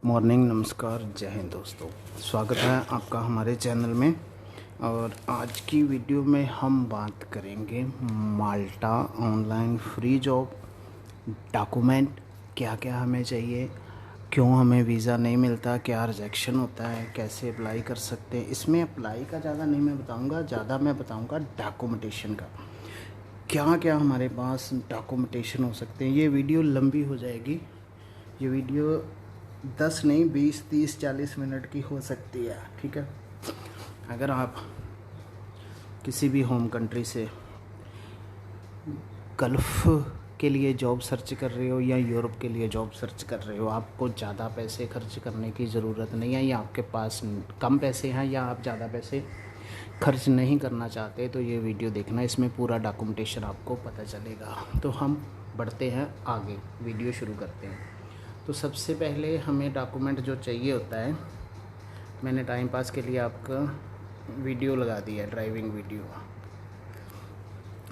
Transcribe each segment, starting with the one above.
Morning, नमस्कार, जय हिंद दोस्तों। स्वागत है आपका हमारे चैनल में। और आज की वीडियो में हम बात करेंगे माल्टा ऑनलाइन फ्री जॉब डॉक्यूमेंट क्या क्या हमें चाहिए, क्यों हमें वीज़ा नहीं मिलता, क्या रिजेक्शन होता है, कैसे अप्लाई कर सकते हैं। इसमें अप्लाई का ज़्यादा नहीं मैं बताऊंगा, ज़्यादा मैं बताऊंगा डॉक्यूमेंटेशन का, क्या क्या हमारे पास डॉक्यूमेंटेशन हो सकते हैं। ये वीडियो लंबी हो जाएगी, ये वीडियो 10 नहीं 20 30 40 मिनट की हो सकती है, ठीक है। अगर आप किसी भी होम कंट्री से गल्फ़ के लिए जॉब सर्च कर रहे हो या यूरोप के लिए जॉब सर्च कर रहे हो, आपको ज़्यादा पैसे खर्च करने की ज़रूरत नहीं है, या आपके पास कम पैसे हैं या आप ज़्यादा पैसे खर्च नहीं करना चाहते, तो ये वीडियो देखना, इसमें पूरा डॉक्यूमेंटेशन आपको पता चलेगा। तो हम बढ़ते हैं आगे, वीडियो शुरू करते हैं। तो सबसे पहले हमें डॉक्यूमेंट जो चाहिए होता है, मैंने टाइम पास के लिए आपका वीडियो लगा दिया, ड्राइविंग वीडियो।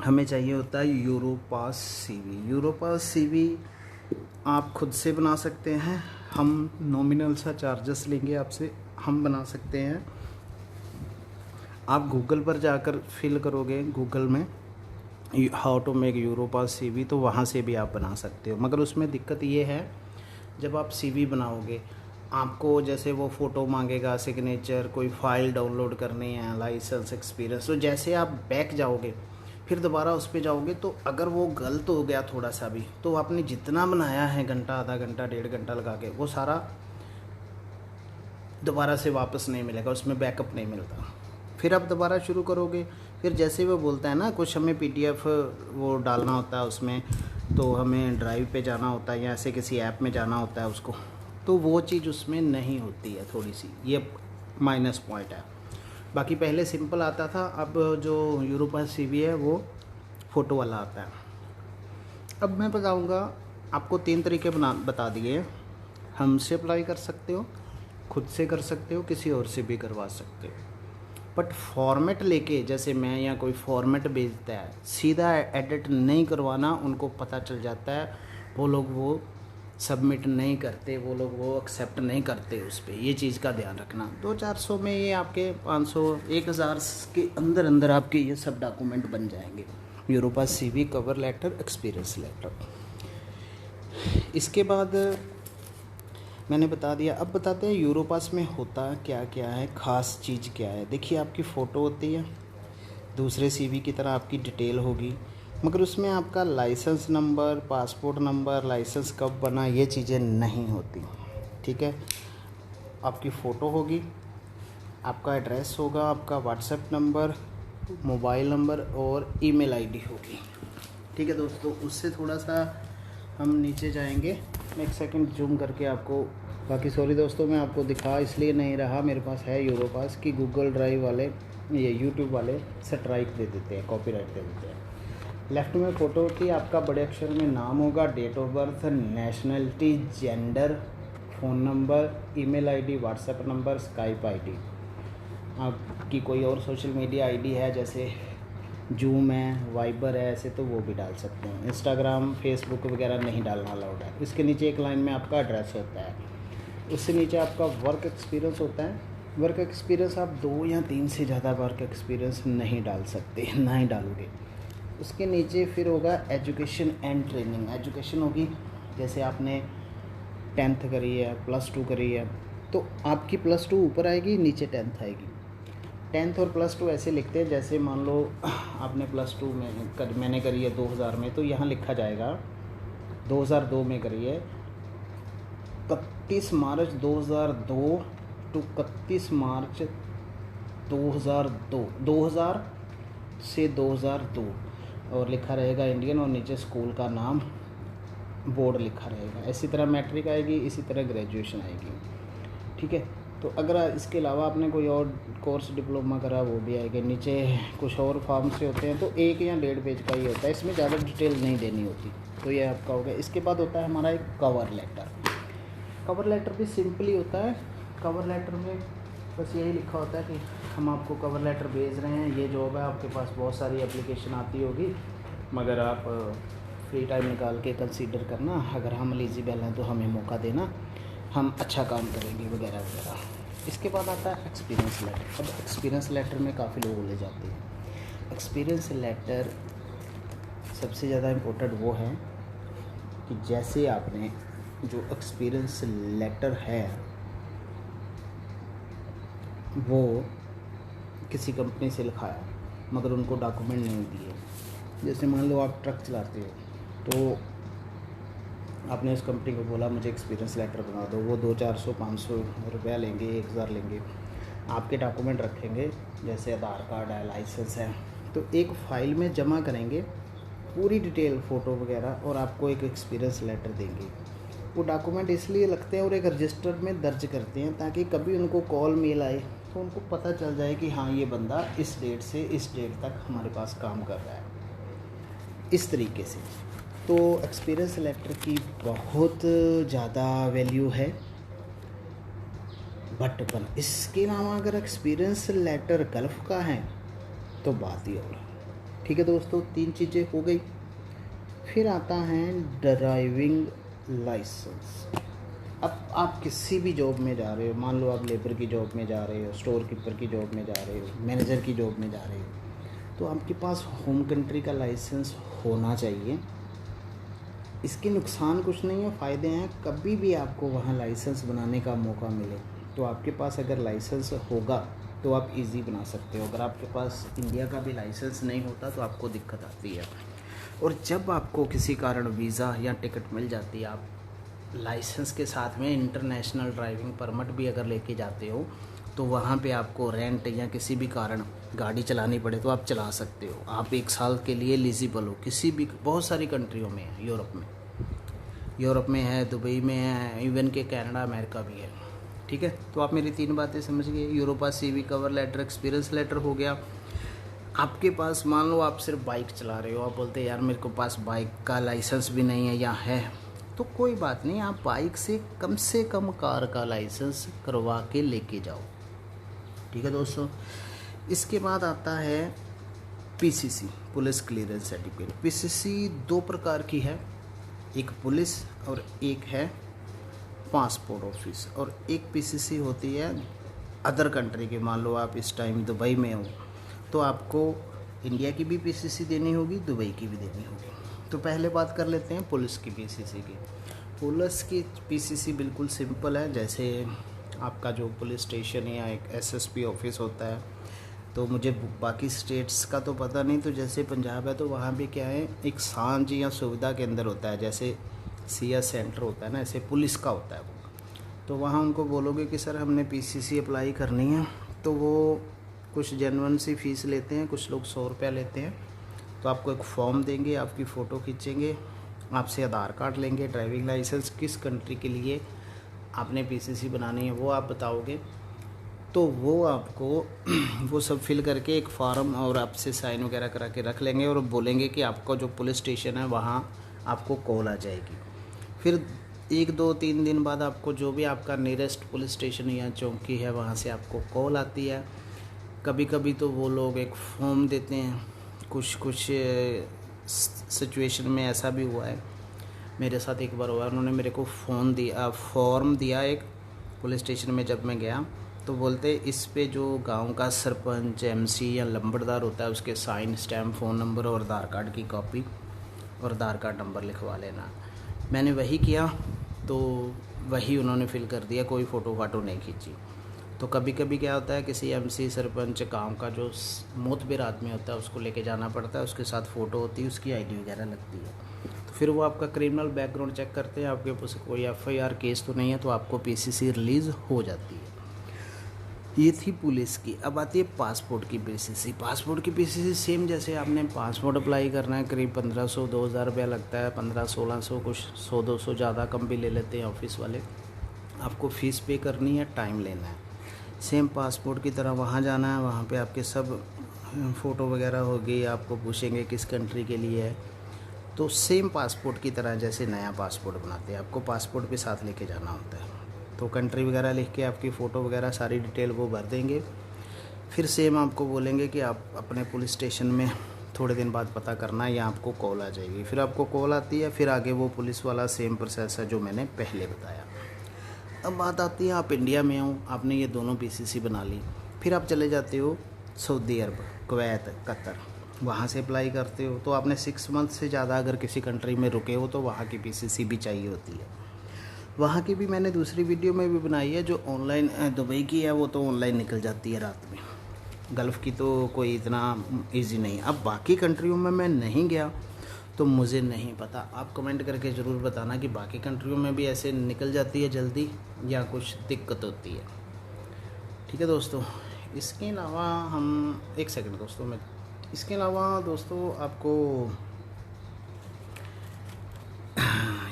हमें चाहिए होता है यूरोपास सीवी। यूरोपास सीवी आप खुद से बना सकते हैं, हम नॉमिनल सा चार्जेस लेंगे आपसे, हम बना सकते हैं। आप गूगल पर जाकर फिल करोगे गूगल में how to make Europass CV, तो वहाँ से भी आप बना सकते हो। मगर उसमें दिक्कत ये है, जब आप सीवी बनाओगे आपको जैसे वो फ़ोटो मांगेगा, सिग्नेचर, कोई फ़ाइल डाउनलोड करनी है, लाइसेंस, एक्सपीरियंस। तो जैसे आप बैक जाओगे फिर दोबारा उस पर जाओगे, तो अगर वो गलत हो गया थोड़ा सा भी, तो आपने जितना बनाया है घंटा, आधा घंटा, 1.5 घंटा लगा के, वो सारा दोबारा से वापस नहीं मिलेगा, उसमें बैकअप नहीं मिलता। फिर आप दोबारा शुरू करोगे, फिर जैसे वो बोलता है ना, कुछ हमें PDF वो डालना होता है उसमें, तो हमें ड्राइव पे जाना होता है या ऐसे किसी ऐप में जाना होता है उसको, तो वो चीज़ उसमें नहीं होती है, थोड़ी सी ये माइनस पॉइंट है। बाकी पहले सिंपल आता था, अब जो यूरोपास सीवी है वो फ़ोटो वाला आता है। अब मैं बताऊंगा आपको 3 तरीके बता दिए। हमसे अप्लाई कर सकते हो, खुद से कर सकते हो, किसी और से भी करवा सकते हो। बट फॉर्मेट लेके, जैसे मैं या कोई फॉर्मेट भेजता है, सीधा एडिट नहीं करवाना, उनको पता चल जाता है, वो लोग वो सबमिट नहीं करते, वो लोग वो एक्सेप्ट नहीं करते उस पर। ये चीज़ का ध्यान रखना। 200-400 में ये आपके 500 1000 के अंदर अंदर आपके ये सब डॉक्यूमेंट बन जाएंगे। Europass CV, cover letter, experience letter. इसके बाद मैंने बता दिया, अब बताते हैं यूरोपास में होता क्या क्या है, ख़ास चीज़ क्या है। देखिए, आपकी फ़ोटो होती है, दूसरे सीवी की तरह आपकी डिटेल होगी, मगर उसमें आपका licence number, passport number, licence कब बना, ये चीज़ें नहीं होती, ठीक है। आपकी फ़ोटो होगी, आपका एड्रेस होगा, आपका व्हाट्सएप नंबर, मोबाइल नंबर और ईमेल आईडी होगी, ठीक है दोस्तों। उससे थोड़ा सा हम नीचे जाएंगे, मैं एक सेकंड जूम करके आपको, बाकी सॉरी दोस्तों मैं आपको दिखा इसलिए नहीं रहा, मेरे पास है यूरोपास की, गूगल ड्राइव वाले, ये यूट्यूब वाले स्ट्राइक दे देते हैं, कॉपीराइट दे देते हैं। लेफ़्ट में फ़ोटो होती है, आपका बड़े अक्षर में नाम होगा, date of birth, nationality, gender, phone number, email ID, WhatsApp number, Skype ID. आपकी कोई और सोशल मीडिया आईडी है, जैसे जूम है, वाइबर है, ऐसे, तो वो भी डाल सकते हैं। इंस्टाग्राम, फेसबुक वगैरह नहीं डालना अलाउड है। इसके नीचे एक लाइन में आपका एड्रेस होता है, उससे नीचे आपका वर्क एक्सपीरियंस होता है। वर्क एक्सपीरियंस आप 2 या 3 से ज़्यादा वर्क एक्सपीरियंस नहीं डाल सकते, ना ही डालोगे। उसके नीचे फिर होगा एजुकेशन एंड ट्रेनिंग। एजुकेशन होगी, जैसे आपने 10th करी है, +2 करी है, तो आपकी +2 ऊपर आएगी, नीचे 10th आएगी। 10th और +2 ऐसे लिखते हैं, जैसे मान लो आपने +2 में मैंने करी है 2000 में, तो यहाँ लिखा जाएगा 2002 में करी है, 31 मार्च 2002 टू 31 मार्च 2002, 2000 से 2002, और लिखा रहेगा इंडियन, और नीचे स्कूल का नाम, बोर्ड लिखा रहेगा। इसी तरह मैट्रिक आएगी, इसी तरह ग्रेजुएशन आएगी, ठीक है। तो अगर इसके अलावा आपने कोई और कोर्स डिप्लोमा करा, वो भी आएगा। नीचे कुछ और फॉर्म से होते हैं, तो 1 या 1.5 पेज का ही होता है, इसमें ज़्यादा डिटेल नहीं देनी होती, तो ये आपका हो गया। इसके बाद होता है हमारा एक कवर लेटर। कवर लेटर भी सिंपली होता है। कवर लेटर में बस यही लिखा होता है कि हम आपको कवर लेटर भेज रहे हैं, ये जॉब है, आपके पास बहुत सारी एप्लीकेशन आती होगी, मगर आप फ्री टाइम निकाल के कंसीडर करना, अगर हम एलिजिबल हैं तो हमें मौका देना। हम अच्छा काम करेंगे वगैरह वगैरह। इसके बाद आता है एक्सपीरियंस लेटर। अब एक्सपीरियंस लेटर में काफ़ी लोग बोले जाते हैं। एक्सपीरियंस लेटर सबसे ज़्यादा इम्पोर्टेंट वो है कि जैसे आपने जो एक्सपीरियंस लेटर है वो किसी कंपनी से लिखाया मगर उनको डॉक्यूमेंट नहीं दिए। जैसे मान लो आप ट्रक चलाते हो तो आपने उस कंपनी को बोला मुझे एक्सपीरियंस लेटर बना दो, वो 200-400-500 रुपया लेंगे, 1000 लेंगे। आपके डॉक्यूमेंट रखेंगे जैसे आधार कार्ड है, लाइसेंस है, तो एक फ़ाइल में जमा करेंगे पूरी डिटेल, फ़ोटो वगैरह, और आपको एक एक्सपीरियंस लेटर देंगे। वो डॉक्यूमेंट इसलिए लगते हैं और एक रजिस्टर में दर्ज करते हैं ताकि कभी उनको कॉल मेल आए तो उनको पता चल जाए कि हाँ ये बंदा इस डेट से इस डेट तक हमारे पास काम कर रहा है, इस तरीके से। तो एक्सपीरियंस लेटर की बहुत ज़्यादा वैल्यू है। बट इसके अलावा अगर एक्सपीरियंस लेटर गल्फ़ का है तो बात ही और। ठीक है दोस्तों, 3 चीज़ें हो गई। फिर आता है ड्राइविंग लाइसेंस। अब आप किसी भी जॉब में जा रहे हो, मान लो आप लेबर की जॉब में जा रहे हो, स्टोर कीपर की जॉब में जा रहे हो, मैनेजर की जॉब में जा रहे हो, तो आपके पास होम कंट्री का लाइसेंस होना चाहिए। इसके नुकसान कुछ नहीं है, फ़ायदे हैं। कभी भी आपको वहाँ लाइसेंस बनाने का मौका मिले तो आपके पास अगर लाइसेंस होगा तो आप इजी बना सकते हो। अगर आपके पास इंडिया का भी लाइसेंस नहीं होता तो आपको दिक्कत आती है। और जब आपको किसी कारण वीज़ा या टिकट मिल जाती है, आप लाइसेंस के साथ में इंटरनेशनल ड्राइविंग परमिट भी अगर लेके जाते हो तो वहाँ पे आपको रेंट या किसी भी कारण गाड़ी चलानी पड़े तो आप चला सकते हो। आप 1 साल के लिए एलिजिबल हो। किसी भी, बहुत सारी कंट्रियों में है, यूरोप में है, दुबई में है, इवन के कनाडा, अमेरिका भी है। ठीक है, तो आप मेरी 3 बातें समझ गए। Europa CV cover letter, experience letter हो गया। आपके पास मान लो आप सिर्फ बाइक चला रहे हो, आप बोलते हैं यार मेरे को पास बाइक का लाइसेंस भी नहीं है या है, तो कोई बात नहीं, आप बाइक से कम कार का लाइसेंस करवा के लेके जाओ। ठीक है दोस्तों। इसके बाद आता है PCC, police clearance certificate. PCC 2 प्रकार की है, एक पुलिस और एक है पासपोर्ट ऑफिस। और एक PCC होती है अदर कंट्री की। मान लो आप इस टाइम दुबई में हो तो आपको इंडिया की भी PCC देनी होगी, दुबई की भी देनी होगी। तो पहले बात कर लेते हैं पुलिस की PCC की। पुलिस की PCC बिल्कुल सिंपल है। जैसे आपका जो पुलिस स्टेशन या एक SSP ऑफिस होता है, तो मुझे बाकी स्टेट्स का तो पता नहीं, तो जैसे पंजाब है तो वहाँ भी क्या है, एक सांझ या सुविधा केंद्र होता है, जैसे CS सेंटर होता है ना, ऐसे पुलिस का होता है वो। तो वहाँ उनको बोलोगे कि सर हमने PCC अप्लाई करनी है, तो वो कुछ जेन्युइन सी फ़ीस लेते हैं, कुछ लोग 100 रुपया लेते हैं। तो आपको एक फॉर्म देंगे, आपकी फ़ोटो खींचेंगे, आपसे आधार कार्ड लेंगे, ड्राइविंग लाइसेंस, किस कंट्री के लिए आपने PCC बनानी है वो आप बताओगे, तो वो आपको वो सब फिल करके एक फॉर्म और आपसे साइन वगैरह करा के रख लेंगे और बोलेंगे कि आपका जो पुलिस स्टेशन है वहाँ आपको कॉल आ जाएगी। फिर 1-2-3 दिन बाद आपको जो भी आपका नियरेस्ट पुलिस स्टेशन या चौकी है वहाँ से आपको कॉल आती है। कभी कभी तो वो लोग एक फॉर्म देते हैं, कुछ सिचुएशन में ऐसा भी हुआ है, मेरे साथ एक बार हुआ, उन्होंने मेरे को फॉर्म दिया एक पुलिस स्टेशन में। जब मैं गया तो बोलते इस पे जो गांव का सरपंच, MC या लंबड़दार होता है उसके साइन, स्टैम्प, फ़ोन नंबर और आधार कार्ड की कॉपी और आधार कार्ड नंबर लिखवा लेना। मैंने वही किया तो वही उन्होंने फिल कर दिया, कोई फ़ोटो फाटो नहीं खींची। तो कभी कभी क्या होता है, किसी MC, सरपंच, गांव का जो मोतबर आदमी होता है उसको लेके जाना पड़ता है, उसके साथ फ़ोटो होती है, उसकी ID वगैरह लगती है। तो फिर वो आपका क्रिमिनल बैकग्राउंड चेक करते हैं, आपके पास कोई FIR केस तो नहीं है, तो आपको PCC रिलीज़ हो जाती है। ये थी पुलिस की। अब आती है पासपोर्ट की PCC। पासपोर्ट की PCC सेम, जैसे आपने पासपोर्ट अप्लाई करना है, करीब 1500-2000 रुपया लगता है, 1500-1600, कुछ 100-200 ज़्यादा कम भी ले लेते हैं ऑफिस वाले। आपको फ़ीस पे करनी है, टाइम लेना है। सेम पासपोर्ट की तरह वहाँ जाना है, वहाँ पे आपके सब फ़ोटो वगैरह होगी, आपको पूछेंगे किस कंट्री के लिए है। तो सेम पासपोर्ट की तरह जैसे नया पासपोर्ट बनाते हैं, आपको पासपोर्ट भी साथ लेके जाना होता है। तो कंट्री वगैरह लिख के आपकी फ़ोटो वगैरह सारी डिटेल वो भर देंगे। फिर सेम आपको बोलेंगे कि आप अपने पुलिस स्टेशन में थोड़े दिन बाद पता करना है या आपको कॉल आ जाएगी। फिर आपको कॉल आती है, फिर आगे वो पुलिस वाला सेम प्रोसेस है जो मैंने पहले बताया। अब बात आती है, आप इंडिया में हो, आपने ये दोनों पीसीसी बना ली, फिर आप चले जाते हो सऊदी अरब, कुवैत, कतर, वहाँ से अप्लाई करते हो। तो आपने 6 मंथ से ज़्यादा अगर किसी कंट्री में रुके हो तो वहाँ की पीसीसी भी चाहिए होती है। वहाँ की भी मैंने दूसरी वीडियो में भी बनाई है। जो ऑनलाइन दुबई की है वो तो ऑनलाइन निकल जाती है रात में, गल्फ़ की तो कोई इतना इजी नहीं। अब बाकी कंट्रियों में मैं नहीं गया तो मुझे नहीं पता, आप कमेंट करके ज़रूर बताना कि बाकी कंट्रियों में भी ऐसे निकल जाती है जल्दी या कुछ दिक्कत होती है। ठीक है दोस्तों, इसके अलावा हम एक सेकंड दोस्तों मैं इसके अलावा दोस्तों आपको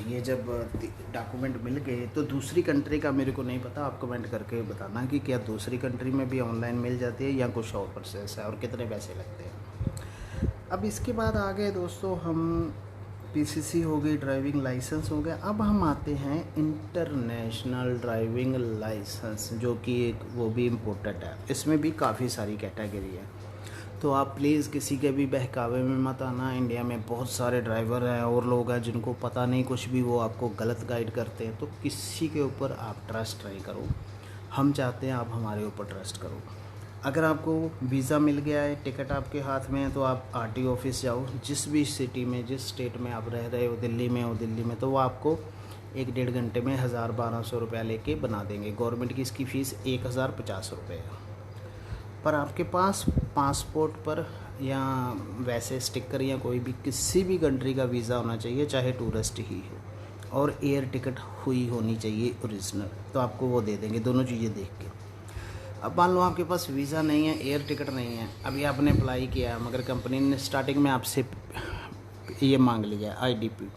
ये जब डॉक्यूमेंट मिल गए तो दूसरी कंट्री का मेरे को नहीं पता, आप कमेंट करके बताना कि क्या दूसरी कंट्री में भी ऑनलाइन मिल जाती है या कुछ और प्रोसेस है और कितने पैसे लगते हैं। अब इसके बाद आ गए दोस्तों हम, पीसीसी हो गई, ड्राइविंग लाइसेंस हो गया। अब हम आते हैं इंटरनेशनल ड्राइविंग लाइसेंस, जो कि एक वो भी इम्पोर्टेंट है। इसमें भी काफ़ी सारी कैटेगरी है, तो आप प्लीज़ किसी के भी बहकावे में मत आना। इंडिया में बहुत सारे ड्राइवर हैं और लोग हैं जिनको पता नहीं कुछ भी, वो आपको गलत गाइड करते हैं। तो किसी के ऊपर आप ट्रस्ट नहीं करो, हम चाहते हैं आप हमारे ऊपर ट्रस्ट करो। अगर आपको वीज़ा मिल गया है, टिकट आपके हाथ में है, तो आप आरटीओ ऑफिस जाओ, जिस भी सिटी में, जिस स्टेट में आप रह रहे हो, दिल्ली में हो, दिल्ली में, तो वो आपको 1-1.5 घंटे में 1000-1200 रुपया लेके बना देंगे। गवर्नमेंट की इसकी फ़ीस 1050 रुपये है। पर आपके पास पासपोर्ट पर या वैसे स्टिकर या कोई भी किसी भी कंट्री का वीज़ा होना चाहिए, चाहे टूरिस्ट ही हो, और एयर टिकट हुई होनी चाहिए ओरिजिनल, तो आपको वो दे देंगे, दोनों चीज़ें देख के। अब मान लो आपके पास वीज़ा नहीं है, एयर टिकट नहीं है, अभी आपने अप्लाई किया मगर कंपनी ने स्टार्टिंग में आपसे ये मांग लिया आईडीपी,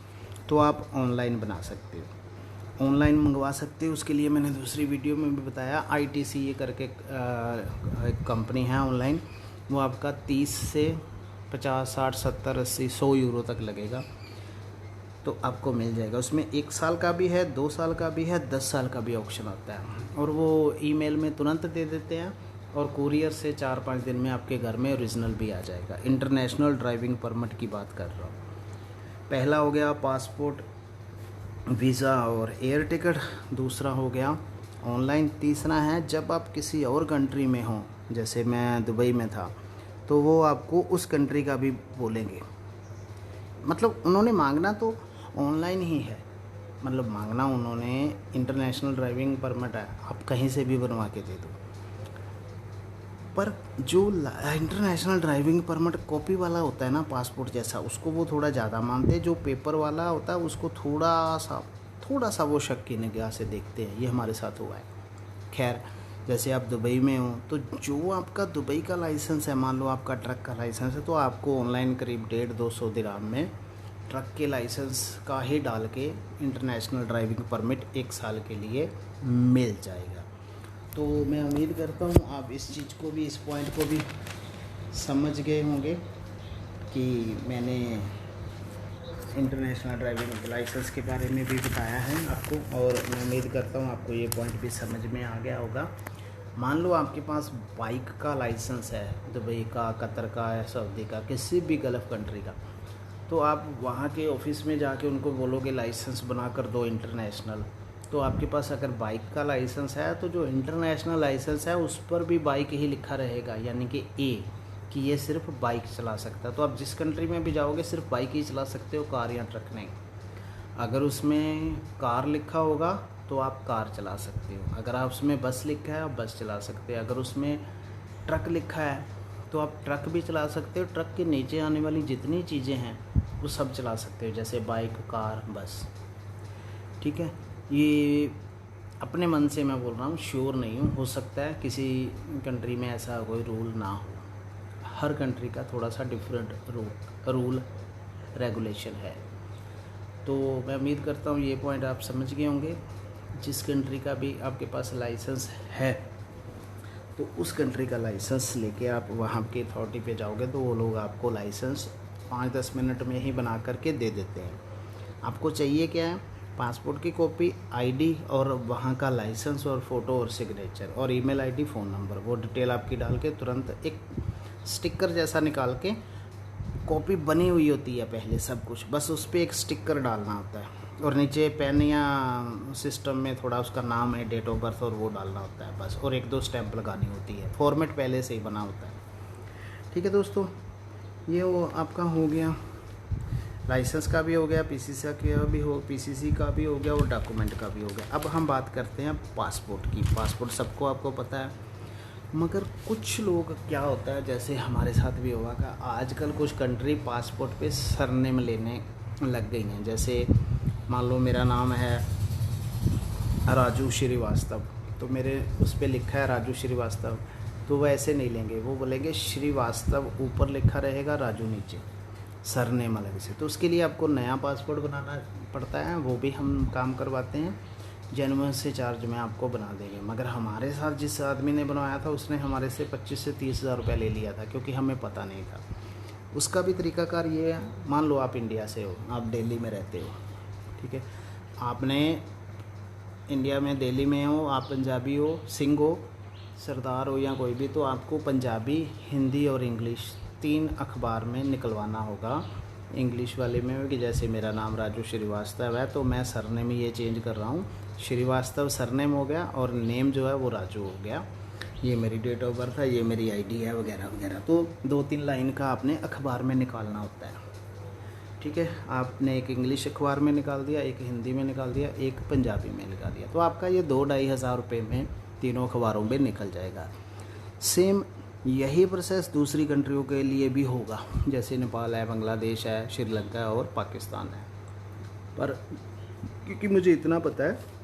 तो आप ऑनलाइन बना सकते हो, ऑनलाइन मंगवा सकते हो। उसके लिए मैंने दूसरी वीडियो में भी बताया, आईटीसी ये करके एक कंपनी है ऑनलाइन, वो आपका 30 से 50, 60, 70, 80, 100 यूरो तक लगेगा, तो आपको मिल जाएगा। उसमें 1 साल का भी है, 2 साल का भी है, 10 साल का भी ऑप्शन आता है, और वो ईमेल में तुरंत दे देते हैं, और कुरियर से 4-5 दिन में आपके घर में ओरिजिनल भी आ जाएगा। इंटरनेशनल ड्राइविंग परमिट की बात कर रहा हूँ। पहला हो गया पासपोर्ट, वीज़ा और एयर टिकट, दूसरा हो गया ऑनलाइन, तीसरा है जब आप किसी और कंट्री में हो, जैसे मैं दुबई में था, तो वो आपको उस कंट्री का भी बोलेंगे। मतलब उन्होंने मांगना तो ऑनलाइन ही है, मतलब मांगना उन्होंने इंटरनेशनल ड्राइविंग परमिट है, आप कहीं से भी बनवा के दे दो। पर जो इंटरनेशनल ड्राइविंग परमिट कॉपी वाला होता है ना, पासपोर्ट जैसा, उसको वो थोड़ा ज़्यादा मानते हैं। जो पेपर वाला होता है उसको थोड़ा सा वो शक की निगाह से देखते हैं। ये हमारे साथ हुआ है। खैर, जैसे आप दुबई में हो, तो जो आपका दुबई का लाइसेंस है, मान लो आपका ट्रक का लाइसेंस है, तो आपको ऑनलाइन करीब 150-200 दिरहम में ट्रक के लाइसेंस का ही डाल के इंटरनेशनल ड्राइविंग परमिट 1 साल के लिए मिल जाएगा। तो मैं उम्मीद करता हूँ आप इस चीज़ को भी, इस पॉइंट को भी समझ गए होंगे कि मैंने इंटरनेशनल ड्राइविंग लाइसेंस के बारे में भी बताया है आपको, और मैं उम्मीद करता हूँ आपको ये पॉइंट भी समझ में आ गया होगा। मान लो आपके पास बाइक का लाइसेंस है, दुबई का, कतर का या सऊदी का, किसी भी गल्फ़ कंट्री का, तो आप वहाँ के ऑफिस में जाके उनको बोलोगे लाइसेंस बना कर दो इंटरनेशनल। तो आपके पास अगर बाइक का लाइसेंस है, तो जो इंटरनेशनल लाइसेंस है उस पर भी बाइक ही लिखा रहेगा, यानी कि ए, कि ये सिर्फ बाइक चला सकता है। तो आप जिस कंट्री में भी जाओगे सिर्फ बाइक ही चला सकते हो, कार या ट्रक नहीं। अगर उसमें कार लिखा होगा तो आप कार चला सकते हो, अगर आप उसमें बस लिखा है आप बस चला सकते हो, अगर उसमें ट्रक लिखा है तो आप ट्रक भी चला सकते हो। ट्रक के नीचे आने वाली जितनी चीज़ें हैं वो सब चला सकते हो, जैसे बाइक, कार, बस। ठीक है, ये अपने मन से मैं बोल रहा हूँ, श्योर नहीं हूँ, हो सकता है किसी कंट्री में ऐसा कोई रूल ना हो। हर कंट्री का थोड़ा सा डिफरेंट रूल रेगुलेशन है। तो मैं उम्मीद करता हूँ ये पॉइंट आप समझ गए होंगे। जिस कंट्री का भी आपके पास लाइसेंस है, तो उस कंट्री का लाइसेंस लेके आप वहाँ की अथॉरिटी पे जाओगे, तो वो लोग आपको लाइसेंस 5-10 मिनट में ही बना करके दे देते हैं। आपको चाहिए क्या है? पासपोर्ट की कॉपी, आईडी और वहाँ का लाइसेंस और फ़ोटो और सिग्नेचर और ईमेल आईडी, फ़ोन नंबर, वो डिटेल आपकी डाल के तुरंत एक स्टिकर जैसा निकाल के, कॉपी बनी हुई होती है पहले सब कुछ, बस उस पर एक स्टिकर डालना होता है और नीचे पेन या सिस्टम में थोड़ा उसका नाम है, डेट ऑफ बर्थ और वो डालना होता है बस, और 1-2 स्टैम्प लगानी होती है। फॉर्मेट पहले से ही बना होता है। ठीक है दोस्तों, ये वो आपका हो गया, लाइसेंस का भी हो गया, पीसीसी का भी हो गया और डॉक्यूमेंट का भी हो गया। अब हम बात करते हैं पासपोर्ट की। पासपोर्ट सबको आपको पता है, मगर कुछ लोग क्या होता है, जैसे हमारे साथ भी हुआ कि आजकल कुछ कंट्री पासपोर्ट पे सरनेम लेने लग गई हैं। जैसे मान लो मेरा नाम है राजू श्रीवास्तव, तो मेरे उस पर लिखा है राजू श्रीवास्तव, तो वो ऐसे नहीं लेंगे, वो बोलेंगे श्रीवास्तव ऊपर लिखा रहेगा, राजू नीचे, सरनेम अलग से। तो उसके लिए आपको नया पासपोर्ट बनाना पड़ता है, वो भी हम काम करवाते हैं, जेन्युइन से चार्ज में आपको बना देंगे। मगर हमारे साथ जिस आदमी ने बनवाया था उसने हमारे से 25 से 30 हज़ार रुपये ले लिया था, क्योंकि हमें पता नहीं था। उसका भी तरीकाकार ये है, मान लो आप इंडिया से हो, आप दिल्ली में रहते हो, ठीक है, आपने इंडिया में दिल्ली में हो, आप पंजाबी हो, सिंह हो, सरदार हो या कोई भी, तो आपको पंजाबी, हिंदी और इंग्लिश 3 अखबार में निकलवाना होगा। इंग्लिश वाले में कि जैसे मेरा नाम राजू श्रीवास्तव है, तो मैं सरनेम ये चेंज कर रहा हूँ, श्रीवास्तव सरनेम हो गया और नेम जो है वो राजू हो गया, ये मेरी डेट ऑफ बर्थ है, ये मेरी आईडी है, वगैरह वगैरह। तो 2-3 लाइन का आपने अखबार में निकालना होता है। ठीक है, आपने एक इंग्लिश अखबार में निकाल दिया, एक हिंदी में निकाल दिया, एक पंजाबी में निकाल दिया, तो आपका ये 2-2.5 हज़ार रुपये में तीनों अखबारों में निकल जाएगा। सेम यही प्रोसेस दूसरी कंट्रियों के लिए भी होगा, जैसे नेपाल है, बांग्लादेश है, श्रीलंका है और पाकिस्तान है। पर क्योंकि मुझे इतना पता है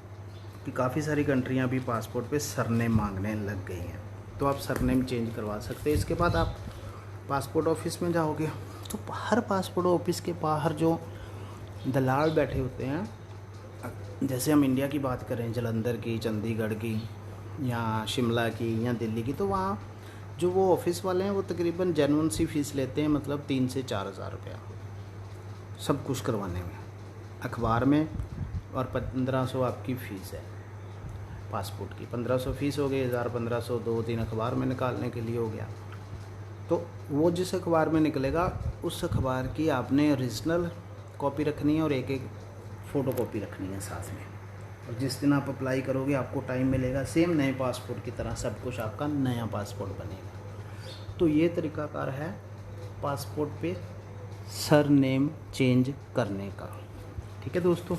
कि काफ़ी सारी कंट्रियां भी पासपोर्ट पे सरनेम मांगने लग गई हैं, तो आप सरनेम चेंज करवा सकते हैं। इसके बाद आप पासपोर्ट ऑफिस में जाओगे, तो हर पासपोर्ट ऑफिस के बाहर जो दलाल बैठे होते हैं, जैसे हम इंडिया की बात करें, जालंधर की, चंडीगढ़ की या शिमला की या दिल्ली की, तो वहाँ जो वो ऑफिस वाले हैं वो तकरीबन जेन्युइन सी फ़ीस लेते हैं, मतलब 3 से 4 हज़ार रुपया सब कुछ करवाने में, अखबार में, और 1500 आपकी फ़ीस है पासपोर्ट की। 1500 फ़ीस हो गई, 1000-1500 2-3 अखबार में निकालने के लिए हो गया। तो वो जिस अखबार में निकलेगा उस अखबार की आपने ओरिजिनल कॉपी रखनी है और एक फ़ोटो कॉपी रखनी है साथ में। और जिस दिन आप अप्लाई करोगे आपको टाइम मिलेगा, सेम नए पासपोर्ट की तरह सब कुछ आपका नया पासपोर्ट बनेगा। तो ये तरीकाकार है पासपोर्ट पे सरनेम चेंज करने का। ठीक है दोस्तों,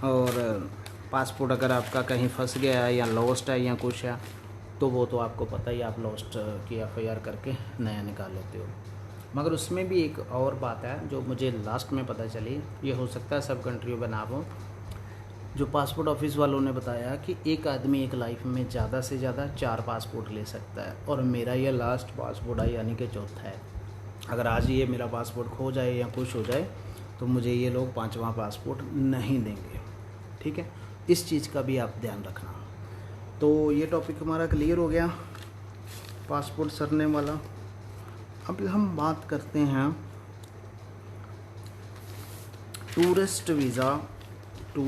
और पासपोर्ट अगर आपका कहीं फंस गया है या लॉस्ट है या कुछ है, तो वो तो आपको पता ही, आप लॉस्ट की FIR करके नया निकाल लेते हो। मगर उसमें भी एक और बात है जो मुझे लास्ट में पता चली, ये हो सकता है सब कंट्रियों में ना हो, जो पासपोर्ट ऑफिस वालों ने बताया कि एक आदमी एक लाइफ में ज़्यादा से ज़्यादा 4 पासपोर्ट ले सकता है, और मेरा ये लास्ट पासपोर्ट है, यानी कि चौथा है। अगर आज ये मेरा पासपोर्ट खो जाए या कुछ हो जाए तो मुझे ये लोग 5वां पासपोर्ट नहीं देंगे। ठीक है, इस चीज़ का भी आप ध्यान रखना। तो ये टॉपिक हमारा क्लियर हो गया, पासपोर्ट सरनेम वाला। अब हम बात करते हैं tourist visa to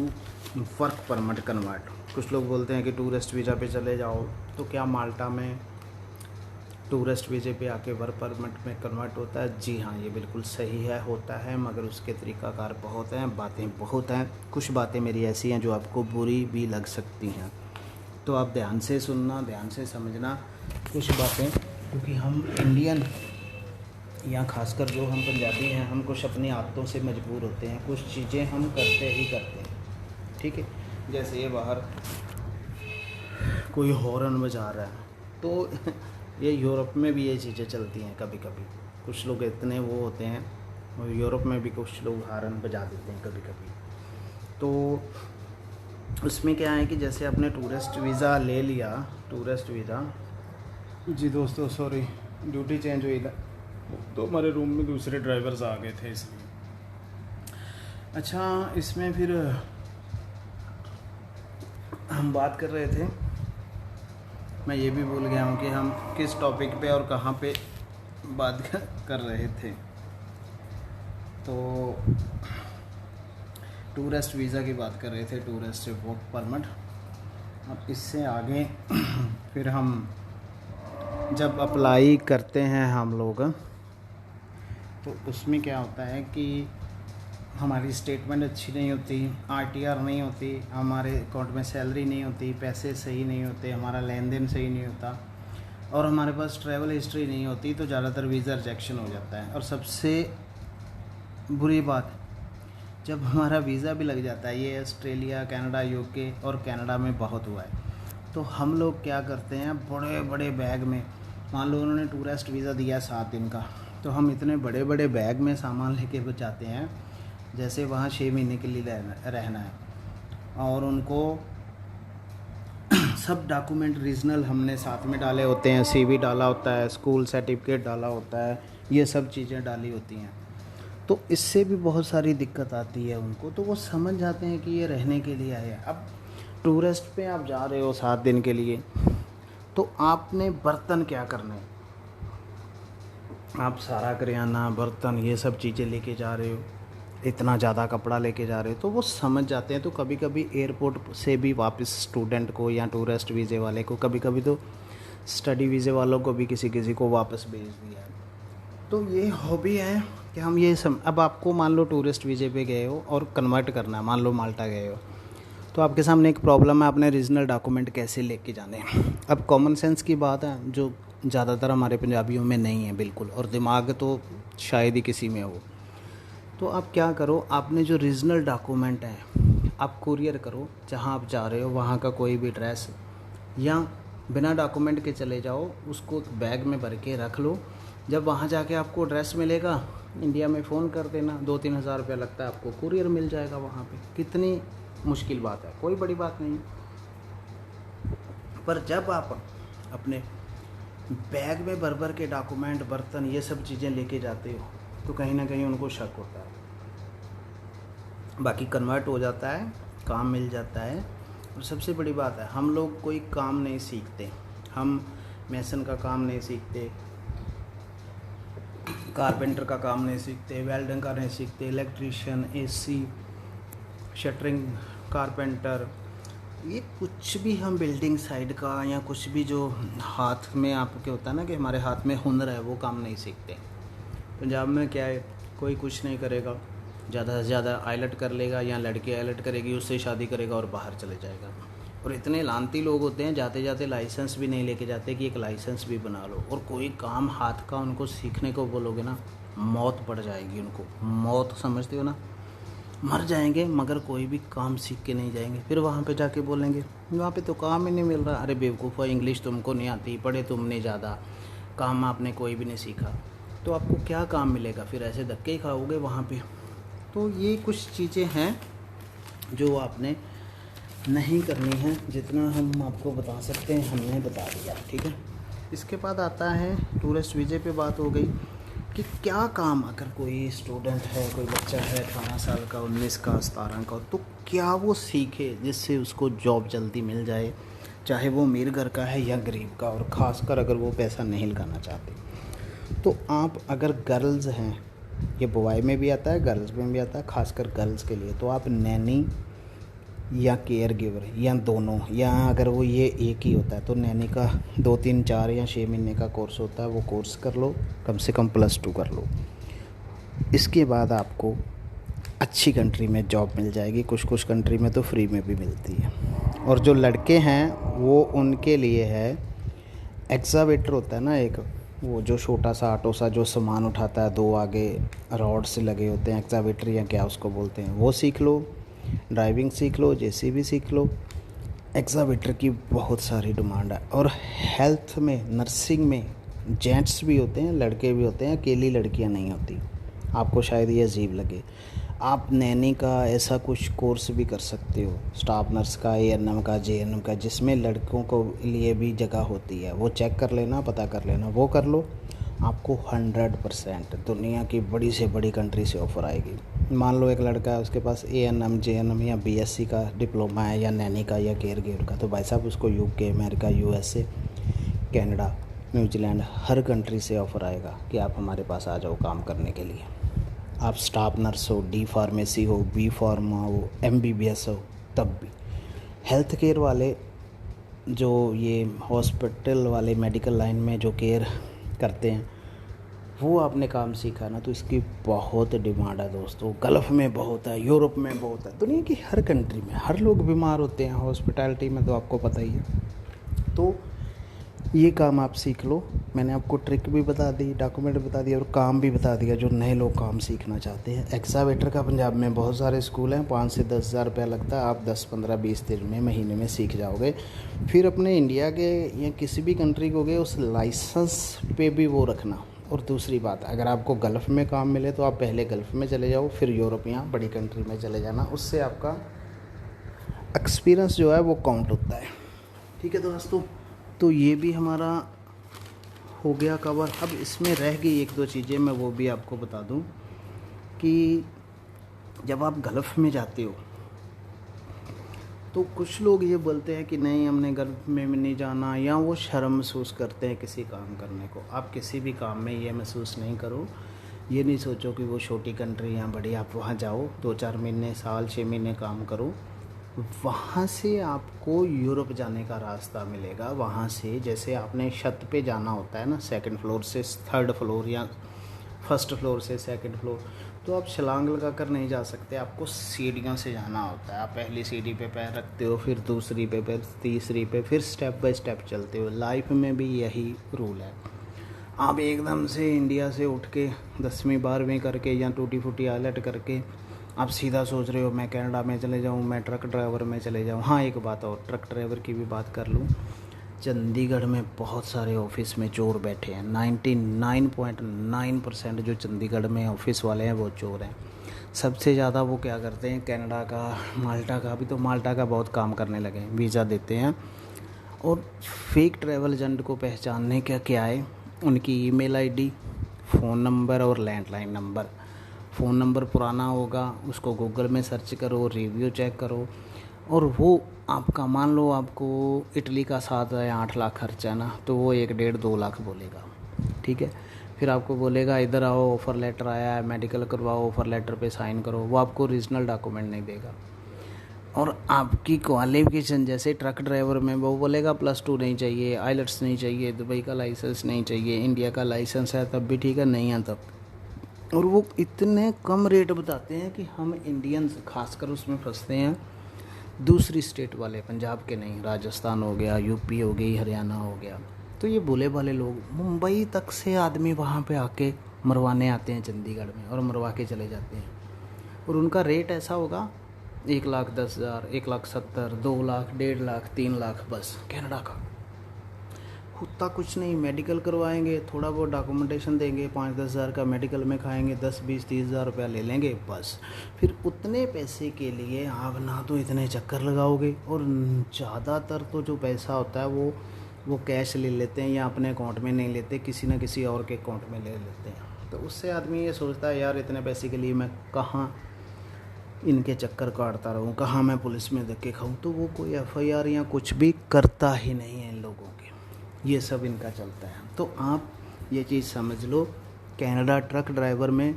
work permit convert. कुछ लोग बोलते हैं कि टूरिस्ट वीज़ा पे चले जाओ, तो क्या माल्टा में टूरिस्ट वीज़े पे आके वर्क परमिट में कन्वर्ट होता है? जी हाँ, ये बिल्कुल सही है, होता है, मगर उसके तरीक़ाकार बहुत हैं, बातें बहुत हैं। कुछ बातें मेरी ऐसी हैं जो आपको बुरी भी लग सकती हैं, तो आप ध्यान से सुनना, ध्यान से समझना कुछ बातें, क्योंकि हम इंडियन या खासकर जो हम पंजाबी हैं, हम कुछ अपनी आदतों से मजबूर होते हैं, कुछ चीज़ें हम करते ही करते हैं। ठीक है, जैसे ये बाहर कोई हॉर्न बजा रहा है, तो ये यूरोप में भी ये चीज़ें चलती हैं कभी कभी। कुछ लोग इतने वो होते हैं, और यूरोप में भी कुछ लोग हॉर्न बजा देते हैं कभी कभी। तो उसमें क्या है कि जैसे आपने टूरिस्ट वीज़ा ले लिया, टूरिस्ट वीज़ा, जी दोस्तों सॉरी ड्यूटी चेंज हुई था, तो हमारे रूम में दूसरे ड्राइवर्स आ गए थे इसलिए। अच्छा, इसमें फिर हम बात कर रहे थे, मैं ये भी भूल गया हूँ कि हम किस टॉपिक पे और कहाँ पे बात कर रहे थे। तो टूरिस्ट वीज़ा की बात कर रहे थे, टूरिस्ट वर्क परमिट। अब इससे आगे फिर हम जब अप्लाई करते हैं हम लोग, तो उसमें क्या होता है कि हमारी स्टेटमेंट अच्छी नहीं होती, आरटीआर नहीं होती, हमारे अकाउंट में सैलरी नहीं होती, पैसे सही नहीं होते, हमारा लेन देन सही नहीं होता और हमारे पास ट्रैवल हिस्ट्री नहीं होती, तो ज़्यादातर वीज़ा रिजेक्शन हो जाता है। और सबसे बुरी बात, जब हमारा वीज़ा भी लग जाता है, ये ऑस्ट्रेलिया, कनाडा, यूके और कनाडा में बहुत हुआ है, तो हम लोग क्या करते हैं, बड़े बड़े बैग में, मान लो उन्होंने टूरिस्ट वीज़ा दिया 7 दिन का, तो हम इतने बड़े बड़े बैग में सामान लेके बचाते हैं जैसे वहाँ 6 महीने के लिए रहना है। और उनको सब डॉक्यूमेंट रीजनल हमने साथ में डाले होते हैं, सीवी डाला होता है, स्कूल सर्टिफिकेट डाला होता है, ये सब चीज़ें डाली होती हैं। तो इससे भी बहुत सारी दिक्कत आती है उनको, तो वो समझ जाते हैं कि ये रहने के लिए आए हैं। अब टूरिस्ट पे आप जा रहे हो 7 दिन के लिए, तो आपने बर्तन क्या करने, आप सारा करियाना, बर्तन, ये सब चीज़ें लेके जा रहे हो, इतना ज़्यादा कपड़ा लेके जा रहे हो, तो वो समझ जाते हैं। तो कभी कभी एयरपोर्ट से भी वापस स्टूडेंट को या टूरिस्ट वीज़े वाले को, कभी कभी तो स्टडी वीज़े वालों को भी किसी किसी को वापस भेज दिया है। तो ये हॉबी है कि हम ये अब आपको मान लो टूरिस्ट वीज़े पे गए हो और कन्वर्ट करना है, मान लो माल्टा गए हो, तो आपके सामने एक प्रॉब्लम है, आपने रीजनल डॉक्यूमेंट कैसे लेके जाने हैं। अब कॉमन सेंस की बात है जो ज़्यादातर हमारे पंजाबियों में नहीं है बिल्कुल, और दिमाग तो शायद ही किसी में हो। तो आप क्या करो, आपने जो रीजनल डॉक्यूमेंट है आप कुरियर करो, जहाँ आप जा रहे हो वहाँ का कोई भी एड्रेस, या बिना डॉक्यूमेंट के चले जाओ, उसको बैग में भर के रख लो। जब वहाँ जाके आपको एड्रेस मिलेगा, इंडिया में फ़ोन कर देना, 2-3 हज़ार रुपया लगता है, आपको कुरियर मिल जाएगा वहाँ पे। कितनी मुश्किल बात है, कोई बड़ी बात नहीं। पर जब आप अपने बैग में भर भर के डॉक्यूमेंट, बर्तन, ये सब चीज़ें लेके जाते हो, तो कहीं ना कहीं उनको शक होता है। बाकी कन्वर्ट हो जाता है, काम मिल जाता है। और सबसे बड़ी बात है, हम लोग कोई काम नहीं सीखते, हम मेसन का काम नहीं सीखते, कारपेंटर का काम नहीं सीखते, वेल्डिंग का नहीं सीखते, इलेक्ट्रीशियन, एसी, शटरिंग, कारपेंटर, ये कुछ भी हम बिल्डिंग साइड का या कुछ भी जो हाथ में आपके होता है ना कि हमारे हाथ में हुनर है, वो काम नहीं सीखते। पंजाब में क्या है, कोई कुछ नहीं करेगा, ज़्यादा से ज़्यादा आइलट कर लेगा या लड़की आइलट करेगी, उससे शादी करेगा और बाहर चले जाएगा। और इतने लानती लोग होते हैं, जाते जाते लाइसेंस भी नहीं लेके जाते कि एक लाइसेंस भी बना लो। और कोई काम हाथ का उनको सीखने को बोलोगे ना, मौत पड़ जाएगी उनको, मौत समझते हो ना, मर जाएंगे, मगर कोई भी काम सीख के नहीं जाएंगे। फिर वहाँ पे जाके बोलेंगे वहाँ पे तो काम ही नहीं मिल रहा। अरे बेवकूफ़, इंग्लिश तुमको नहीं आती, पढ़े तुमने ज़्यादा, काम आपने कोई भी नहीं सीखा, तो आपको क्या काम मिलेगा, फिर ऐसे धक्के ही खाओगे वहाँ पे। तो ये कुछ चीज़ें हैं जो आपने नहीं करनी है, जितना हम आपको बता सकते हैं हमने बता दिया, ठीक है। इसके बाद आता है टूरिस्ट वीज़े पे बात हो गई कि क्या काम, अगर कोई स्टूडेंट है, कोई बच्चा है 18 साल का, 19 का, 17 का, तो क्या वो सीखे जिससे उसको जॉब जल्दी मिल जाए, चाहे वो अमीर घर का है या गरीब का। और ख़ासकर अगर वो पैसा नहीं लगाना चाहते, तो आप अगर गर्ल्स हैं, ये बॉय में भी आता है, गर्ल्स में भी आता है, ख़ासकर गर्ल्स के लिए, तो आप नैनी या केयर गिवर या दोनों, या अगर वो ये एक ही होता है तो नैनी का 2-3, 4 या 6 महीने का कोर्स होता है, वो कोर्स कर लो, कम से कम +2 कर लो। इसके बाद आपको अच्छी कंट्री में जॉब मिल जाएगी, कुछ कुछ कंट्री में तो फ्री में भी मिलती है। और जो लड़के हैं वो उनके लिए है एक्सावेटर होता है ना एक, वो जो छोटा सा ऑटो सा जो सामान उठाता है, 2 आगे रॉड से लगे होते हैं, एक्सावेटर या क्या उसको बोलते हैं, वो सीख लो। ड्राइविंग सीख लो, जेसीबी सीख लो। एक्सावेटर की बहुत सारी डिमांड है। और हेल्थ में, नर्सिंग में जेंट्स भी होते हैं, लड़के भी होते हैं, अकेली लड़कियां नहीं होती। आपको शायद ये अजीब लगे, आप नैनी का ऐसा कुछ कोर्स भी कर सकते हो, स्टाफ नर्स का, एएनएम का, जेएनएम का, जिसमें लड़कों को लिए भी जगह होती है। वो चेक कर लेना, पता कर लेना, वो कर लो, आपको 100% दुनिया की बड़ी से बड़ी कंट्री से ऑफ़र आएगी। मान लो एक लड़का है, उसके पास एएनएम, जेएनएम या बीएससी का डिप्लोमा है, या नैनी का या केयर गिवर का, तो भाई साहब उसको UK, America, USA, Canada, New Zealand, हर कंट्री से ऑफ़र आएगा कि आप हमारे पास आ जाओ काम करने के लिए। आप स्टाफ नर्स हो, डी फार्मेसी हो, बी फार्मा हो, एमबीबीएस हो, तब भी। हेल्थ केयर वाले, जो ये हॉस्पिटल वाले, मेडिकल लाइन में जो केयर करते हैं, वो आपने काम सीखा ना, तो इसकी बहुत डिमांड है दोस्तों। गल्फ़ में बहुत है, यूरोप में बहुत है, दुनिया की हर कंट्री में हर लोग बीमार होते हैं हॉस्पिटैलिटी में, तो आपको पता ही है। तो ये काम आप सीख लो। मैंने आपको ट्रिक भी बता दी, डॉक्यूमेंट बता दिया और काम भी बता दिया जो नए लोग काम सीखना चाहते हैं। एक्सावेटर का पंजाब में बहुत सारे स्कूल हैं, 5 से 10 हज़ार रुपया लगता है। आप 10 15 20 दिन में, महीने में सीख जाओगे। फिर अपने इंडिया के या किसी भी कंट्री को गए उस लाइसेंस पे भी वो रखना। और दूसरी बात, अगर आपको गल्फ़ में काम मिले तो आप पहले गल्फ़ में चले जाओ, फिर यूरोप या बड़ी कंट्री में चले जाना। उससे आपका एक्सपीरियंस जो है वो काउंट होता है। ठीक है दोस्तों, तो ये भी हमारा हो गया कवर। अब इसमें रह गई एक दो चीज़ें, मैं वो भी आपको बता दूं कि जब आप गल्फ़ में जाते हो तो कुछ लोग ये बोलते हैं कि नहीं हमने गल्फ़ में नहीं जाना, या वो शर्म महसूस करते हैं किसी काम करने को। आप किसी भी काम में ये महसूस नहीं करो, ये नहीं सोचो कि वो छोटी कंट्री या बड़ी। आप वहाँ जाओ, 2-4 महीने, साल, 6 महीने काम करो, वहाँ से आपको यूरोप जाने का रास्ता मिलेगा। वहाँ से जैसे आपने छत पे जाना होता है ना, सेकंड फ्लोर से थर्ड फ्लोर या फर्स्ट फ्लोर से सेकंड फ्लोर, तो आप छलांग लगा कर नहीं जा सकते, आपको सीढ़ियों से जाना होता है। आप पहली सीढ़ी पे पैर रखते हो, फिर दूसरी पे, फिर तीसरी पे, फिर स्टेप बाय स्टेप चलते हो। लाइफ में भी यही रूल है। आप एकदम से इंडिया से उठ के 10वीं 12वीं करके या टूटी फूटी आइलेट करके आप सीधा सोच रहे हो मैं कनाडा में चले जाऊँ, मैं ट्रक ड्राइवर में चले जाऊँ। हाँ, एक बात और, ट्रक ड्राइवर की भी बात कर लूँ। चंडीगढ़ में बहुत सारे ऑफिस में चोर बैठे हैं। 99.9% जो चंडीगढ़ में ऑफिस वाले हैं वो चोर हैं। सबसे ज़्यादा वो क्या करते हैं, कनाडा का, माल्टा का, अभी तो माल्टा का बहुत काम करने लगे हैं, वीज़ा देते हैं। और फेक ट्रैवल एजेंट को पहचानने का क्या है, उनकी ईमेल आईडी, फ़ोन नंबर और लैंडलाइन नंबर। फ़ोन नंबर पुराना होगा, उसको गूगल में सर्च करो, रिव्यू चेक करो, और वो आपका, मान लो आपको इटली का 7 या 8 लाख खर्चा है ना, तो वो 1-1.5-2 लाख बोलेगा। ठीक है, फिर आपको बोलेगा इधर आओ, ऑफ़र लेटर आया है, मेडिकल करवाओ, ऑफ़र लेटर पे साइन करो। वो आपको ओरिजिनल डॉक्यूमेंट नहीं देगा। और आपकी क्वालिफिकेशन, जैसे ट्रक ड्राइवर में वो बोलेगा +2 नहीं चाहिए, आइलेट्स नहीं चाहिए, दुबई का लाइसेंस नहीं चाहिए, इंडिया का लाइसेंस है तब भी ठीक है, नहीं है तब। और वो इतने कम रेट बताते हैं कि हम इंडियंस खासकर उसमें फंसते हैं। दूसरी स्टेट वाले, पंजाब के नहीं, राजस्थान हो गया, यूपी हो गई, हरियाणा हो गया, तो ये भोले भाले लोग, मुंबई तक से आदमी वहाँ पे आके मरवाने आते हैं चंडीगढ़ में, और मरवा के चले जाते हैं। और उनका रेट ऐसा होगा 1,10,000, 1,70,000, 2 लाख, 1.5 लाख, 3 लाख, बस कनाडा का। होता कुछ नहीं, मेडिकल करवाएंगे, थोड़ा बहुत डॉक्यूमेंटेशन देंगे, 5-10 हज़ार का मेडिकल में खाएंगे, 10-20-30 हज़ार रुपया ले लेंगे बस। फिर उतने पैसे के लिए आप ना तो इतने चक्कर लगाओगे, और ज़्यादातर तो जो पैसा होता है वो कैश ले लेते हैं, या अपने अकाउंट में नहीं लेते, किसी न किसी और के अकाउंट में ले लेते हैं। तो उससे आदमी ये सोचता है यार इतने पैसे के लिए मैं कहाँ इनके चक्कर काटता रहूँ, कहाँ मैं पुलिस में धक्के खाऊँ। तो वो कोई FIR या कुछ भी करता ही नहीं है इन लोगों के, ये सब इनका चलता है। तो आप ये चीज़ समझ लो, कनाडा ट्रक ड्राइवर में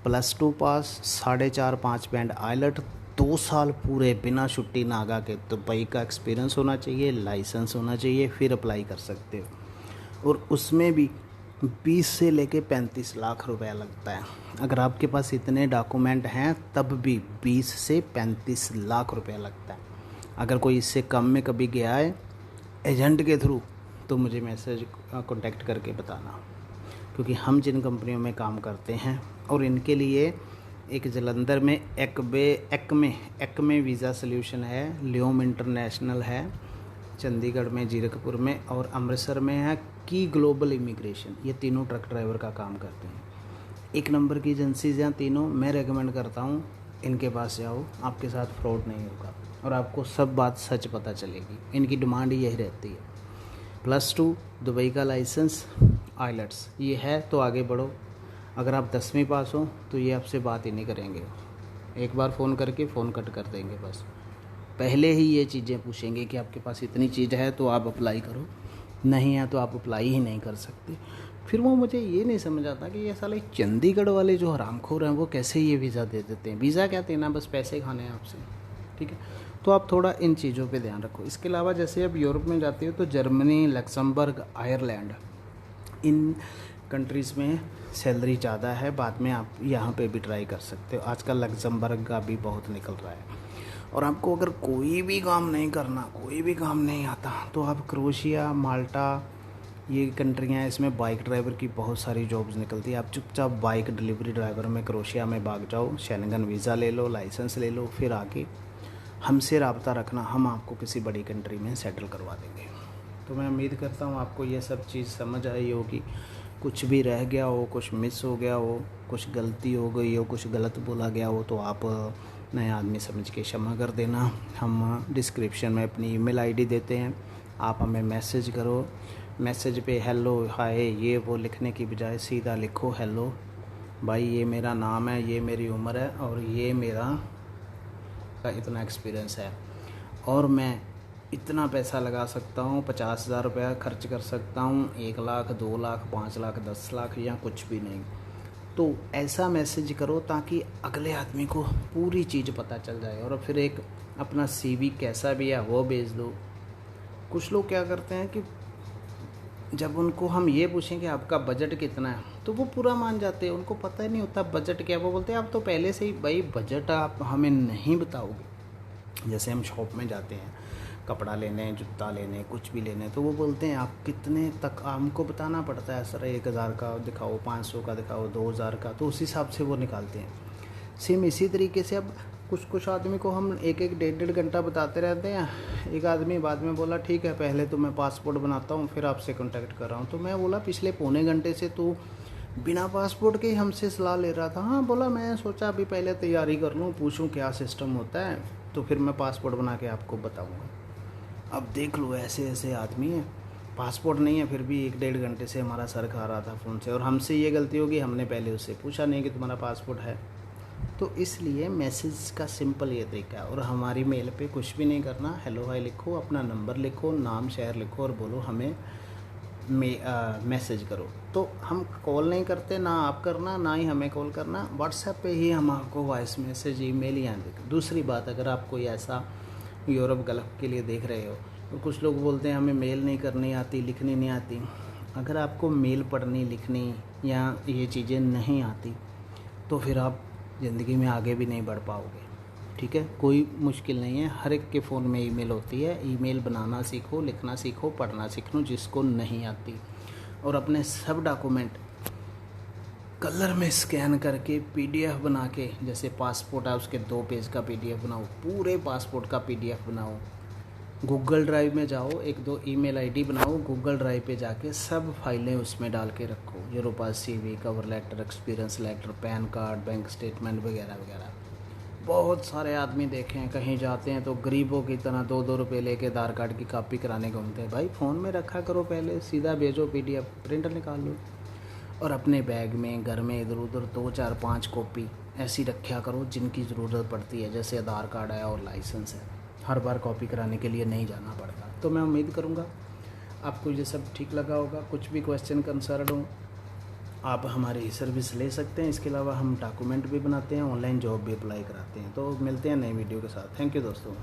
+2 पास, 4.5-5 बैंड आइलेट, 2 साल पूरे बिना छुट्टी नागा के दुबई का एक्सपीरियंस होना चाहिए, लाइसेंस होना चाहिए, फिर अप्लाई कर सकते हो। और उसमें भी 20 से लेके 35 लाख रुपया लगता है। अगर आपके पास इतने डॉक्यूमेंट हैं तब भी 20 से 35 लाख रुपया लगता है। अगर कोई इससे कम में कभी गया है एजेंट के थ्रू, तो मुझे मैसेज कांटेक्ट करके बताना, क्योंकि हम जिन कंपनियों में काम करते हैं, और इनके लिए एक जलंधर में एक्मे वीज़ा सॉल्यूशन है, ल्योम इंटरनेशनल है, चंडीगढ़ में, जीरकपुर में, और अमृतसर में है की ग्लोबल इमिग्रेशन। ये तीनों ट्रक ड्राइवर का काम करते हैं। 1 नंबर की एजेंसीज हैं तीनों। मैं रेकमेंड करता हूँ इनके पास जाओ, आपके साथ फ्रॉड नहीं होगा और आपको सब बात सच पता चलेगी। इनकी डिमांड यही रहती है, +2, दुबई का लाइसेंस, आइलेट्स, ये है तो आगे बढ़ो। अगर आप 10वीं पास हो तो ये आपसे बात ही नहीं करेंगे, एक बार फ़ोन करके फ़ोन कट कर देंगे बस। पहले ही ये चीज़ें पूछेंगे कि आपके पास इतनी चीज़ है तो आप अप्लाई करो, नहीं है तो आप अप्लाई ही नहीं कर सकते। फिर वो मुझे ये नहीं समझ आता कि ये साले चंडीगढ़ वाले जो हरामखोर हैं वो कैसे ये वीज़ा दे देते हैं। वीज़ा क्या देना, बस पैसे खाने हैं आपसे, ठीक है। तो आप थोड़ा इन चीज़ों पे ध्यान रखो। इसके अलावा जैसे अब यूरोप में जाते हो तो जर्मनी, लक्समबर्ग, आयरलैंड, इन कंट्रीज़ में सैलरी ज़्यादा है, बाद में आप यहाँ पे भी ट्राई कर सकते हो। आजकल लग्जमबर्ग का भी बहुत निकल रहा है। और आपको अगर कोई भी काम नहीं करना, कोई भी काम नहीं आता, तो आप क्रोशिया, माल्टा, ये कंट्रियाँ हैं, इसमें बाइक ड्राइवर की बहुत सारी जॉब्स निकलती है। आप चुपचाप बाइक डिलीवरी ड्राइवर में क्रोशिया में भाग जाओ, शेंगन वीज़ा ले लो, लाइसेंस ले लो, फिर आके हमसे रब्ता रखना, हम आपको किसी बड़ी कंट्री में सेटल करवा देंगे। तो मैं उम्मीद करता हूँ आपको ये सब चीज़ समझ आई होगी। कुछ भी रह गया हो, कुछ मिस हो गया हो, कुछ गलती हो गई हो, कुछ गलत बोला गया हो, तो आप नए आदमी समझ के क्षमा कर देना। हम डिस्क्रिप्शन में अपनी ईमेल आईडी देते हैं, आप हमें मैसेज करो। मैसेज पे हेलो, हाय, ये वो लिखने की बजाय सीधा लिखो हेलो भाई, ये मेरा नाम है, ये मेरी उम्र है और ये मेरा इतना एक्सपीरियंस है और मैं इतना पैसा लगा सकता हूँ, 50,000 रुपया खर्च कर सकता हूँ, 1 लाख, 2 लाख, 5 लाख, 10 लाख या कुछ भी नहीं। तो ऐसा मैसेज करो ताकि अगले आदमी को पूरी चीज़ पता चल जाए और फिर एक अपना सीवी कैसा भी है वो भेज दो। कुछ लोग क्या करते हैं कि जब उनको हम ये पूछें कि आपका बजट कितना है, तो वो पूरा मान जाते हैं, उनको पता ही नहीं होता बजट क्या। वो बोलते हैं आप तो पहले से ही भाई बजट आप हमें नहीं बताओगे। जैसे हम शॉप में जाते हैं कपड़ा लेने, जूता लेने, कुछ भी लेने, तो वो बोलते हैं आप कितने तक, हमको बताना पड़ता है सर 1,000 का दिखाओ, 500 का दिखाओ, 2,000 का, तो उस हिसाब से वो निकालते हैं। सेम इसी तरीके से अब कुछ आदमी को हम 1-1, 1.5 घंटा बताते रहते हैं। एक आदमी बाद में बोला ठीक है पहले तो मैं पासपोर्ट बनाता हूँ फिर आपसे कांटेक्ट कर रहा हूँ। तो मैं बोला पिछले पौने घंटे से तू बिना पासपोर्ट के ही हमसे सलाह ले रहा था। हाँ, बोला मैं सोचा अभी पहले तैयारी कर लूँ, पूछूँ क्या सिस्टम होता है, तो फिर मैं पासपोर्ट बना के आपको बताऊँगा। अब देख लो ऐसे ऐसे आदमी हैं, पासपोर्ट नहीं है फिर भी 1-1.5 घंटे से हमारा सर खा रहा था फ़ोन से। और हमसे ये गलती होगी, हमने पहले उससे पूछा नहीं कि तुम्हारा पासपोर्ट है। तो इसलिए मैसेज का सिंपल ये तरीका है। और हमारी मेल पे कुछ भी नहीं करना, हेलो हाय लिखो, अपना नंबर लिखो, नाम शहर लिखो और बोलो हमें मैसेज करो। तो हम कॉल नहीं करते, ना आप करना ना ही हमें कॉल करना, व्हाट्सएप पे ही हम आपको वॉइस मैसेज, ईमेल या दूसरी बात, अगर आप कोई ऐसा यूरोप गल्फ के लिए देख रहे हो तो कुछ लोग बोलते हैं हमें मेल नहीं करनी आती, लिखनी नहीं आती। अगर आपको मेल पढ़नी, लिखनी या ये चीज़ें नहीं आती तो फिर आप ज़िंदगी में आगे भी नहीं बढ़ पाओगे। ठीक है, कोई मुश्किल नहीं है, हर एक के फ़ोन में ईमेल होती है। ईमेल बनाना सीखो, लिखना सीखो, पढ़ना सीख लो जिसको नहीं आती। और अपने सब डॉक्यूमेंट कलर में स्कैन करके पीडीएफ बना के, जैसे पासपोर्ट है उसके 2 पेज का पीडीएफ बनाओ, पूरे पासपोर्ट का पीडीएफ बनाओ। गूगल ड्राइव में जाओ, 1-2 ईमेल आईडी बनाओ, गूगल ड्राइव पे जाके सब फाइलें उसमें डाल के रखो। मेरे पास CV, cover letter, experience letter, pan card, bank statement वगैरह वगैरह। बहुत सारे आदमी देखे हैं कहीं जाते हैं तो गरीबों की तरह 2-2 रुपये लेके आधार कार्ड की कॉपी कराने घूमते हैं। भाई फ़ोन में रखा करो, पहले सीधा भेजो पीडीएफ, प्रिंटर निकाल लो और अपने बैग में, घर में इधर उधर 2, 4, 5 कॉपी ऐसी रखा करो जिनकी ज़रूरत पड़ती है। जैसे आधार कार्ड है और लाइसेंस है, हर बार कॉपी कराने के लिए नहीं जाना पड़ता। तो मैं उम्मीद करूँगा आपको ये सब ठीक लगा होगा। कुछ भी क्वेश्चन कंसर्न हो आप हमारी सर्विस ले सकते हैं। इसके अलावा हम डॉक्यूमेंट भी बनाते हैं, ऑनलाइन जॉब भी अप्लाई कराते हैं। तो मिलते हैं नई वीडियो के साथ। थैंक यू दोस्तों।